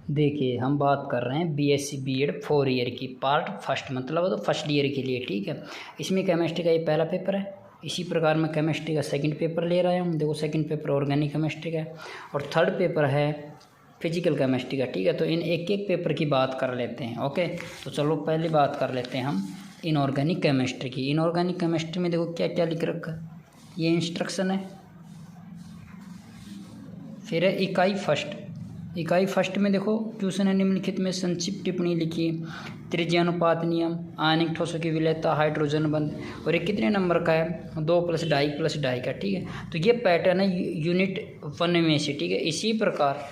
देखिए हम बात कर रहे हैं बीएससी बीएड 4 ईयर की पार्ट फर्स्ट, मतलब तो फर्स्ट ईयर के लिए। ठीक है, इसमें केमिस्ट्री का ये पहला पेपर है। इसी प्रकार मैं केमिस्ट्री का सेकंड पेपर ले रहा हूँ। देखो सेकंड पेपर ऑर्गेनिक केमिस्ट्री का है और थर्ड पेपर है फिजिकल केमिस्ट्री का। ठीक है, तो इन एक एक पेपर की बात कर लेते हैं। ओके, तो चलो पहले बात कर लेते हैं हम इनऑर्गेनिक केमिस्ट्री की। इनऑर्गेनिक केमिस्ट्री में देखो क्या क्या लिख रखा है, ये इंस्ट्रक्शन है। फिर है इकाई फर्स्ट। इकाई फर्स्ट में देखो क्वेश्चन है, निम्नलिखित में संक्षिप्त टिप्पणी लिखी। त्रिज्यानुपात नियम, आयनिक ठोसों की विलेयता, हाइड्रोजन बंध। और ये कितने नंबर का है? 2 + 2.5 का। ठीक है, तो ये पैटर्न है यूनिट 1 में से। ठीक है, इसी प्रकार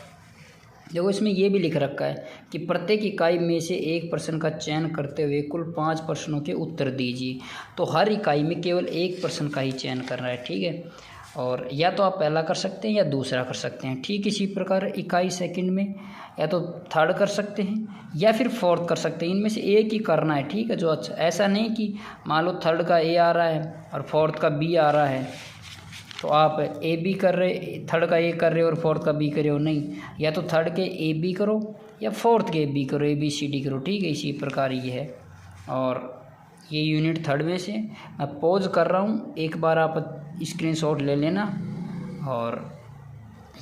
देखो इसमें ये भी लिख रखा है कि प्रत्येक इकाई में से एक प्रश्न का चयन करते हुए कुल 5 प्रश्नों के उत्तर दीजिए। तो हर इकाई में केवल एक प्रश्न का ही चयन करना है। ठीक है, और या तो आप पहला कर सकते हैं या दूसरा कर सकते हैं। ठीक इसी प्रकार इकाई सेकंड में या तो थर्ड कर सकते हैं या फिर फोर्थ कर सकते हैं। इनमें से एक ही करना है। ठीक है, जो अच्छा, ऐसा नहीं कि मान लो थर्ड का ए आ रहा है और फोर्थ का बी आ रहा है, तो आप ए बी कर रहे, थर्ड का ए कर रहे हो और फोर्थ का बी कर रहे हो। नहीं, या तो थर्ड के ए बी करो या फोर्थ के ए बी करो, ABCD करो। ठीक है, इसी प्रकार ये है। और ये यूनिट थर्ड में से मैं पॉज कर रहा हूँ, एक बार आप स्क्रीनशॉट ले लेना। और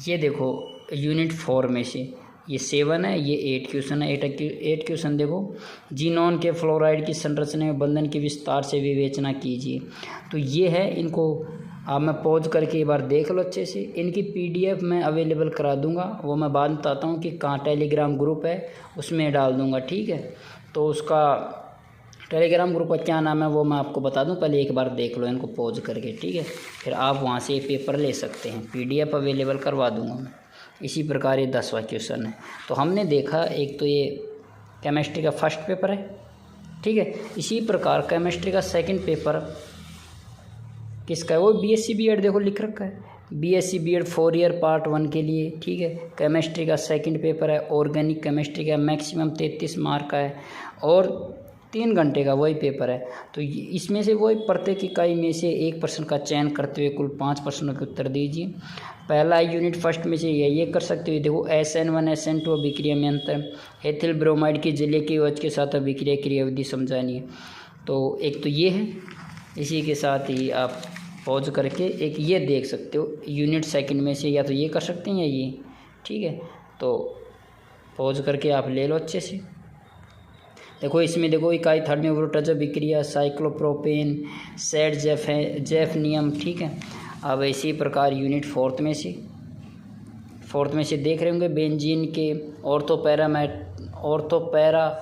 ये देखो यूनिट 4 में से ये 7 है, ये 8 क्वेश्चन है। 8 क्वेश्चन देखो, जीनोन के फ्लोराइड की संरचना में बंधन की विस्तार से विवेचना कीजिए। तो ये है, इनको आप मैं पॉज करके एक बार देख लो अच्छे से। इनकी PDF मैं अवेलेबल करा दूंगा, वो मैं बाद बताता हूँ कि कहाँ टेलीग्राम ग्रुप है, उसमें डाल दूंगा। ठीक है, तो उसका टेलीग्राम ग्रुप का क्या नाम है वो मैं आपको बता दूं, पहले एक बार देख लो इनको पॉज करके। ठीक है, फिर आप वहाँ से पेपर ले सकते हैं, PDF अवेलेबल करवा दूंगा मैं। इसी प्रकार ये 10वां क्वेश्चन है। तो हमने देखा एक तो ये केमिस्ट्री का फर्स्ट पेपर है। ठीक है, इसी प्रकार केमिस्ट्री का सेकंड पेपर किसका है? वो BSc BEd देखो लिख रखा है, BSc BEd 4 ईयर पार्ट 1 के लिए। ठीक है, केमिस्ट्री का सेकंड पेपर है ऑर्गेनिक केमिस्ट्री का, मैक्सिमम 33 मार्क का है और 3 घंटे का वही पेपर है। तो इसमें से वही प्रत्येक इकाई में से एक प्रश्न का चयन करते हुए कुल 5 प्रश्नों के उत्तर दीजिए। पहला यूनिट फर्स्ट में से ये कर सकते हो। देखो SN1 SN2 अभिक्रिया में अंतर, एथिल ब्रोमाइड की जलीय के OH के साथ अभिक्रिया क्रियाविधि समझानी है। तो एक तो ये है, इसी के साथ ही आप पॉज करके एक ये देख सकते हो यूनिट सेकंड में से, या तो ये कर सकते हैं या ये। ठीक है, तो पॉज करके आप ले लो अच्छे से। देखो इसमें देखो इकाई थर्ड में वोल्टेज अभिक्रिया, साइक्लोप्रोपेन, सेट जेफ नियम। ठीक है, अब इसी प्रकार यूनिट फोर्थ में से देख रहे होंगे बेंजीन के ऑर्थोपैरा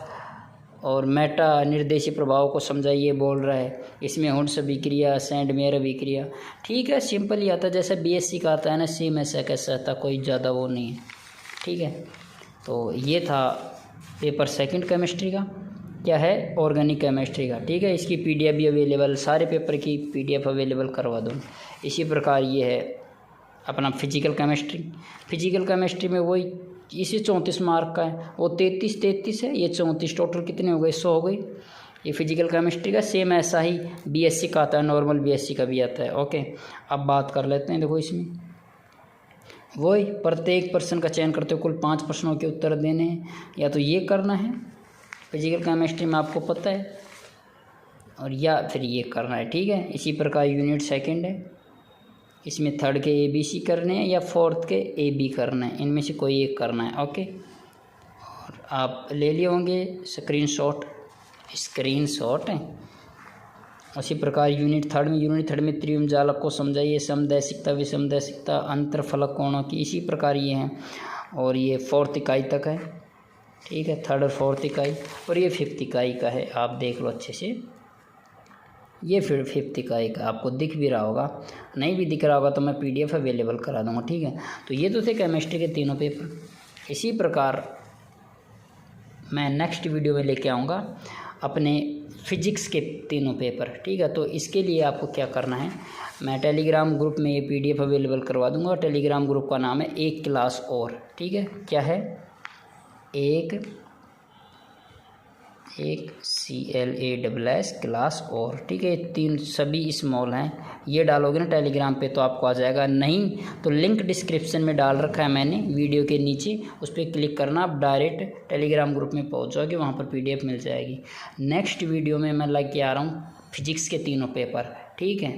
और मेटा निर्देशी प्रभाव को समझाइए बोल रहा है। इसमें हुंड्स अभिक्रिया, सैंडमेयर अभिक्रिया। ठीक है, सिंपल ही आता है जैसे BSc का आता है ना, सेम ऐसा कैसा आता, कोई ज़्यादा वो नहीं है। ठीक है, तो ये था पेपर सेकंड केमिस्ट्री का। क्या है? ऑर्गेनिक केमिस्ट्री का। ठीक है, इसकी PDF भी अवेलेबल, सारे पेपर की PDF अवेलेबल करवा दूँ। इसी प्रकार ये है अपना फिजिकल केमिस्ट्री में वही इसी 34 मार्क का है, वो 33 है, ये 34, टोटल कितने हो गए? 100 हो गई। ये फिजिकल केमिस्ट्री का सेम ऐसा ही BSc का आता है, नॉर्मल BSc का भी आता है। ओके, अब बात कर लेते हैं। देखो इसमें वही प्रत्येक प्रश्न का चयन करते हुए कुल 5 प्रश्नों के उत्तर देने हैं, या तो ये करना है फिजिकल केमिस्ट्री में आपको पता है, और या फिर ये करना है। ठीक है, इसी प्रकार यूनिट सेकंड है, इसमें थर्ड के ABC करने हैं या फोर्थ के AB करना है, इनमें से कोई एक करना है। ओके, और आप ले लिए होंगे स्क्रीनशॉट है। उसी प्रकार यूनिट थर्ड में त्रिविम जालक को समझाइए, समदैशिकता विषमदैशिकता, अंतरफलक कोणों की। इसी प्रकार ये हैं, और ये 4th इकाई तक है। ठीक है, 3rd और 4th इकाई, और ये 5th इकाई का है। आप देख लो अच्छे से, ये फिर 5th इकाई का आपको दिख भी रहा होगा, नहीं भी दिख रहा होगा तो मैं PDF अवेलेबल करा दूँगा। ठीक है, तो ये तो थे केमिस्ट्री के तीनों पेपर। इसी प्रकार मैं नेक्स्ट वीडियो में लेके आऊँगा अपने फिजिक्स के तीनों पेपर। ठीक है, तो इसके लिए आपको क्या करना है, मैं टेलीग्राम ग्रुप में ये PDF अवेलेबल करवा दूँगा। टेलीग्राम ग्रुप का नाम है एक क्लास और। ठीक है, क्या है? एक एक CLASS क्लास और, ठीक है, 3 सभी स्मॉल हैं। ये डालोगे ना टेलीग्राम पे तो आपको आ जाएगा, नहीं तो लिंक डिस्क्रिप्शन में डाल रखा है मैंने वीडियो के नीचे, उस पर क्लिक करना, आप डायरेक्ट टेलीग्राम ग्रुप में पहुंच जाओगे, वहाँ पर PDF मिल जाएगी। नेक्स्ट वीडियो में मैं लेके आ रहा हूँ फिजिक्स के तीनों पेपर, ठीक है।